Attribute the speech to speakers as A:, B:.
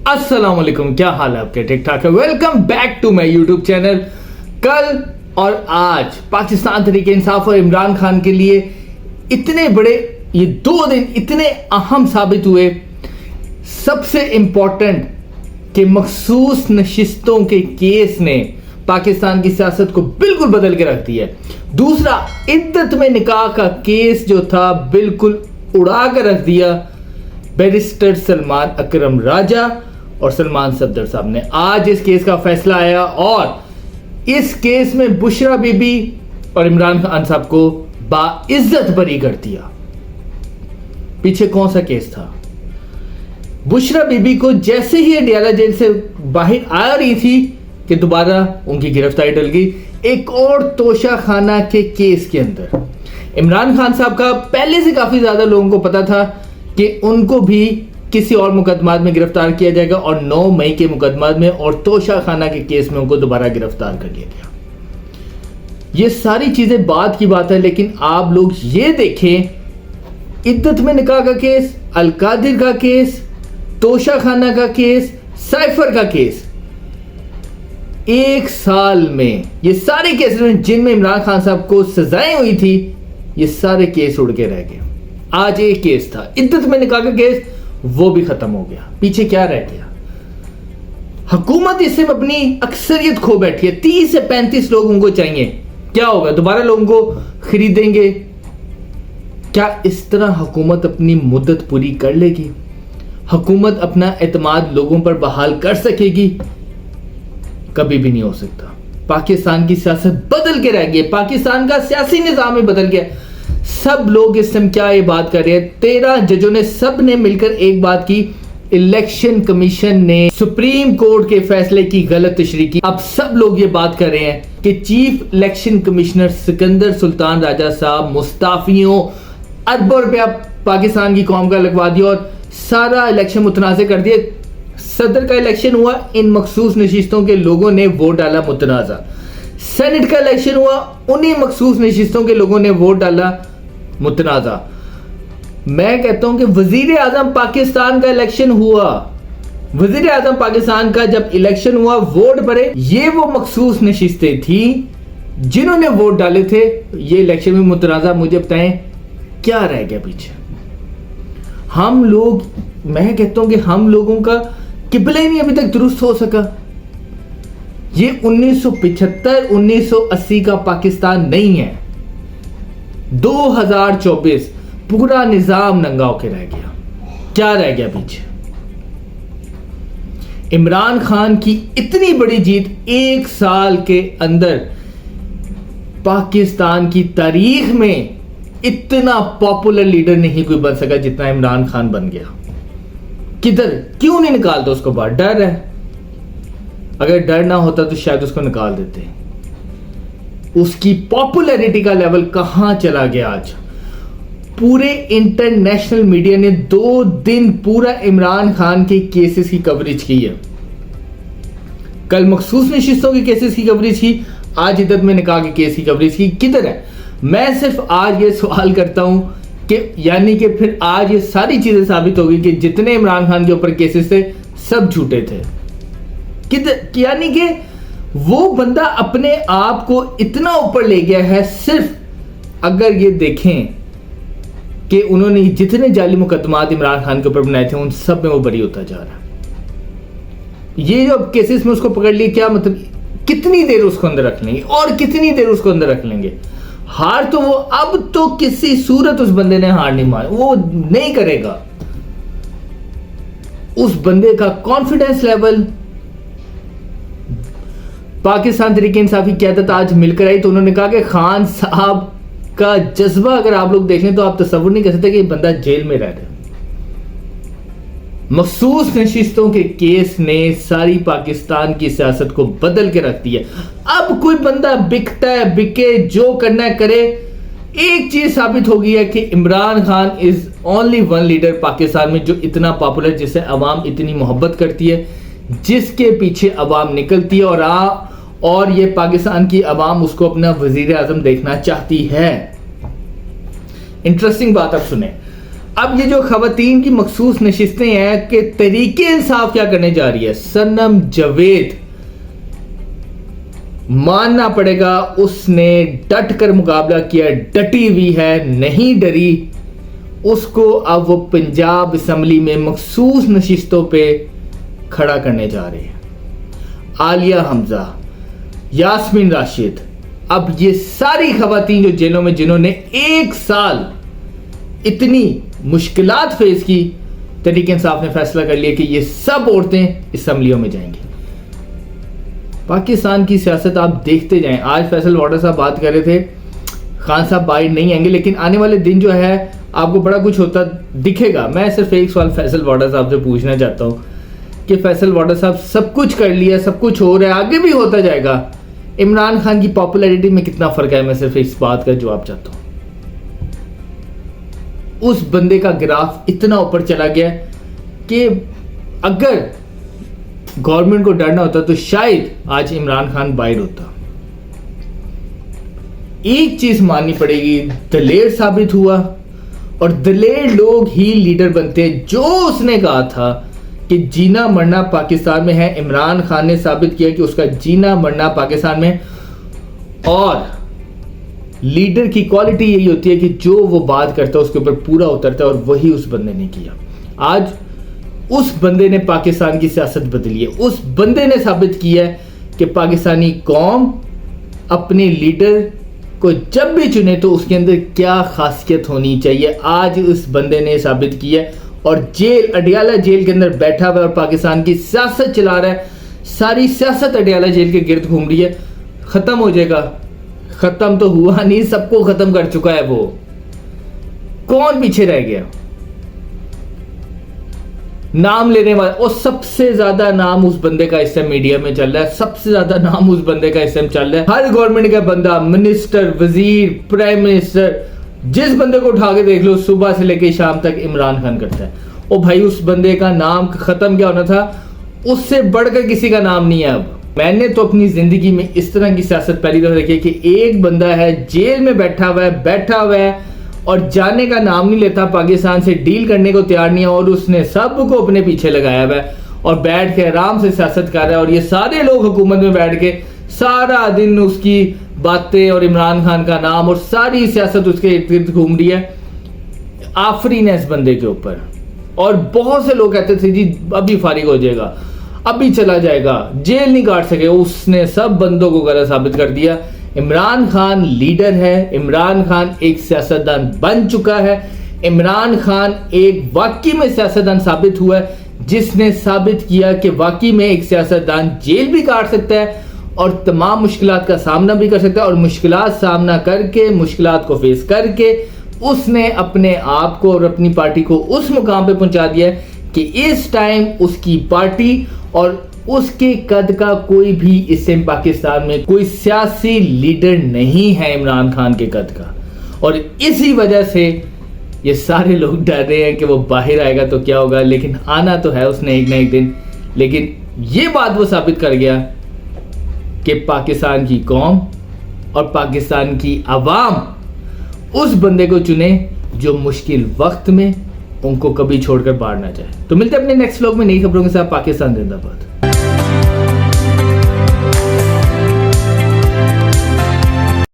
A: अस्सलाम वालेकुम, क्या हाल है आपके? ठीक ठाक है। Welcome back to my YouTube channel. कल और आज पाकिस्तान तहरीक इंसाफ और इमरान खान के लिए इतने बड़े ये 2 दिन इतने अहम साबित हुए। सबसे इंपॉर्टेंट कि मखसूस नशिस्तों के केस ने पाकिस्तान की सियासत को बिल्कुल बदल के रख दिया है। दूसरा, इद्दत में निकाह का केस जो था बिल्कुल उड़ा कर रख दिया बैरिस्टर सलमान अकरम राजा और सलमान सफदर साहब ने। आज इस केस का फैसला आया और इस केस में बुशरा बीबी और इमरान खान साहब को बाइज्जत बरी कर दिया। पीछे कौन सा केस था? बुशरा बीबी को जैसे ही अडियाला जेल से बाहर आ रही थी कि दोबारा उनकी गिरफ्तारी डल गई एक और तोशा खाना के केस के अंदर। इमरान खान साहब का पहले से काफी ज्यादा लोगों को पता था कि उनको भी किसी और मुकदमा में गिरफ्तार किया जाएगा और 9 मई के मुकदमा में और तोशा खाना के केस में उनको दोबारा गिरफ्तार कर लिया गया। ये सारी चीजें बाद की बात है, लेकिन आप लोग ये देखें, इद्दत में निकाह का केस, अलकादिर का केस, तोशा खाना का केस, साइफर का केस, 1 साल में ये सारे केस जिनमें इमरान खान साहब को सजाएं हुई थी, ये सारे केस उड़ के रह गए। आज एक केस था इद्दत में निकाह का केस, वो भी खत्म हो गया। पीछे क्या रह गया? हुकूमत इससे अपनी अक्सरियत खो बैठी है। 30 से 35 लोग उनको चाहिए। क्या होगा? दोबारा लोगों को खरीदेंगे? क्या इस तरह हुकूमत अपनी मुद्दत पूरी कर लेगी? हुकूमत अपना एतमाद लोगों पर बहाल कर सकेगी? कभी भी नहीं हो सकता। पाकिस्तान की सियासत बदल के रह गई। पाकिस्तान का सियासी निजाम ही बदल गया। सब लोग इस समय क्या ये बात कर रहे हैं? 13 जजों ने सब ने मिलकर एक बात की, इलेक्शन कमीशन ने सुप्रीम कोर्ट के फैसले की गलत तशरीह की। अब सब लोग ये बात कर रहे हैं कि chief election commissioner Sikandar Sultan Raja साहब मुस्ताफियों अरबों रुपया पाकिस्तान की कौम का लगवा दिया और सारा इलेक्शन मुतनाज़ कर दिया। सदर का इलेक्शन हुआ, इन मखसूस नशिस्तों के लोगों ने वोट डाला मुतनाज़ा। सेनेट का इलेक्शन हुआ, उन्हीं मखसूस नशिस्तों के लोगों ने वोट डाला मुतनाज़ा। मैं कहता हूं कि वजीर आजम पाकिस्तान का इलेक्शन हुआ, वजीर आजम पाकिस्तान का जब इलेक्शन हुआ, वोट पड़े, ये वो मखसूस नशिस्तें थी जिन्होंने वोट डाले थे। ये इलेक्शन में मुतनाज़ा। मुझे बताएं क्या रह गया पीछे? हम लोग, मैं कहता हूं कि हम लोगों का किबला ही नहीं अभी तक दुरुस्त हो सका। ये 1975 1980 का पाकिस्तान नहीं है। 2024 पूरा निजाम नंगा होके रह गया। क्या रह गया पीछे? इमरान खान की इतनी बड़ी जीत 1 साल के अंदर पाकिस्तान की तारीख में इतना पॉपुलर लीडर नहीं कोई बन सका जितना इमरान खान बन गया। किधर क्यों नहीं निकालते उसको बाहर? डर है। अगर डर ना होता तो शायद उसको निकाल देते। उसकी पॉपुलैरिटी का लेवल कहां चला गया आज? पूरे इंटरनेशनल मीडिया ने 2 दिन पूरा इमरान खान के केसेस की कवरेज की है। कल मखसूस नशिस्तों के केसेस की कवरेज की, आज इद्दत में निकाह के केस की कवरेज की। किधर है? मैं सिर्फ आज ये सवाल करता हूं कि यानी कि फिर आज ये सारी चीजें साबित होगी कि जितने इमरान खान के ऊपर केसेस थे सब झूठे थे। किधर? यानी कि वो बंदा अपने आप को इतना ऊपर ले गया है। सिर्फ अगर ये देखें कि उन्होंने जितने जाली मुकदमात इमरान खान के ऊपर बनाए थे उन सब में वो बरी होता जा रहा है। ये जो केसेस में उसको पकड़ लिए, क्या मतलब कितनी देर उसको अंदर रख लेंगे और कितनी देर उसको अंदर रख लेंगे? हार तो वो अब तो किसी सूरत उस बंदे ने हार नहीं मानी, वो नहीं करेगा। उस बंदे का कॉन्फिडेंस लेवल, पाकिस्तान तहरीक इंसाफ की क़यादत आज मिलकर आई तो उन्होंने कहा कि खान साहब का जज्बा अगर आप लोग देखें तो आप तसव्वुर नहीं कर सकते कि ये बंदा जेल में रह रहा है। मखसूस नशिस्तों के केस ने सारी पाकिस्तान की सियासत को बदल के रख दिया। अब कोई बंदा बिकता है, बिके, जो करना है करे। एक चीज साबित हो गई है कि Imran Khan is only one leader Pakistan में जो इतना पॉपुलर, जिसे अवाम इतनी मोहब्बत करती है, जिसके पीछे अवाम निकलती है और ये पाकिस्तान की अवाम उसको अपना वजीर आजम देखना चाहती है। इंटरेस्टिंग बात आप सुने, अब ये जो खवातीन की मखसूस नशिस्तें हैं कि तहरीके इंसाफ क्या करने जा रही है, सनम जावेद मानना पड़ेगा उसने डट कर मुकाबला किया, डटी हुई है, नहीं डरी। उसको अब वो पंजाब असम्बली में मखसूस नशिस्तों पे खड़ा करने जा रहे हैं। आलिया हमजा, यास्मीन राशिद, अब ये सारी खवातीन जो जेलों में जिन्होंने 1 साल इतनी मुश्किलात फेस की, तहरीक इंसाफ ने फैसला कर लिया कि ये सब औरतें असम्बलियों में जाएंगी। पाकिस्तान की सियासत आप देखते जाएं। आज फैसल वाडा साहब बात कर रहे थे, खान साहब बाहर नहीं आएंगे, लेकिन आने वाले दिन जो है आपको बड़ा कुछ होता दिखेगा। मैं सिर्फ एक सवाल फैसल वाडा साहब से पूछना चाहता हूं कि फैसल वाडा साहब सब कुछ कर लिया, सब कुछ हो रहा है, आगे भी होता जाएगा, इमरान खान की पॉपुलैरिटी में कितना फर्क है? मैं सिर्फ इस बात का जवाब चाहता हूं। उस बंदे का ग्राफ इतना ऊपर चला गया कि अगर गवर्नमेंट को डरना होता तो शायद आज इमरान खान बाहर होता। एक चीज माननी पड़ेगी, दलेर साबित हुआ, और दलेर लोग ही लीडर बनते हैं। जो उसने कहा था कि जीना मरना पाकिस्तान में है, इमरान खान ने साबित किया कि उसका जीना मरना पाकिस्तान में। और लीडर की क्वालिटी यही होती है कि जो वो बात करता है उसके ऊपर पूरा उतरता है, और वही उस बंदे ने किया। आज उस बंदे ने पाकिस्तान की सियासत बदली है। उस बंदे ने साबित किया है कि पाकिस्तानी कौम अपने लीडर को जब भी चुने तो उसके अंदर क्या खासियत होनी चाहिए। आज उस बंदे ने साबित किया है, और जेल, अडियाला जेल के अंदर बैठा हुआ है और पाकिस्तान की सियासत चला रहा है। सारी सियासत अडियाला जेल के गिर्द घूम रही है। खत्म हो जाएगा? खत्म तो हुआ नहीं, सबको खत्म कर चुका है वो। कौन पीछे रह गया? नाम लेने वाला, और सबसे ज्यादा नाम उस बंदे का इस टाइम मीडिया में चल रहा है, सबसे ज्यादा नाम उस बंदे का इस टाइम चल रहा है। हर गवर्नमेंट का बंदा, मिनिस्टर, वजीर, प्राइम मिनिस्टर, जिस बंदे को उठा के देख लो, सुबह से लेकर शाम तक इमरान खान करता है। ओ भाई, उस बंदे का नाम खत्म क्या होना था, उससे बढ़कर किसी का नाम नहीं है अब। मैंने तो अपनी जिंदगी में इस तरह की सियासत पहली दफा देखी है कि एक बंदा है जेल में बैठा हुआ है और जाने का नाम नहीं लेता, पाकिस्तान से डील करने को तैयार नहीं है, और उसने सबको अपने पीछे लगाया हुआ है और बैठ के आराम से सियासत कर रहा है। और ये सारे लोग हुकूमत में बैठ के सारा दिन उसकी बातें और इमरान खान का नाम और सारी सियासत उसके इर्द गिर्द घूम रही है। आफरीन है इस बंदे के ऊपर। और बहुत से लोग कहते थे जी अभी फारिग हो जाएगा, अभी चला जाएगा, जेल नहीं काट सके। उसने सब बंदों को गलत साबित कर दिया। इमरान खान लीडर है, इमरान खान एक सियासतदान बन चुका है, इमरान खान एक वाकई में सियासतदान साबित हुआ है, जिसने साबित किया कि वाकई में एक सियासतदान जेल भी काट सकता है और तमाम मुश्किलात का सामना भी कर सकता है। और मुश्किलात सामना करके, मुश्किलात को फेस करके उसने अपने आप को और अपनी पार्टी को उस मुकाम पे पहुंचा दिया है कि इस टाइम उसकी पार्टी और उसके कद का कोई भी इस टाइम पाकिस्तान में कोई सियासी लीडर नहीं है इमरान खान के कद का। और इसी वजह से ये सारे लोग डर रहे हैं कि वो बाहर आएगा तो क्या होगा, लेकिन आना तो है उसने एक ना एक दिन। लेकिन ये बात वो साबित कर गया कि पाकिस्तान की कौम और पाकिस्तान की आवाम उस बंदे को चुने जो मुश्किल वक्त में उनको कभी छोड़कर बाहर ना जाए। तो मिलते हैं अपने नेक्स्ट व्लॉग में नई खबरों के साथ। पाकिस्तान जिंदाबाद।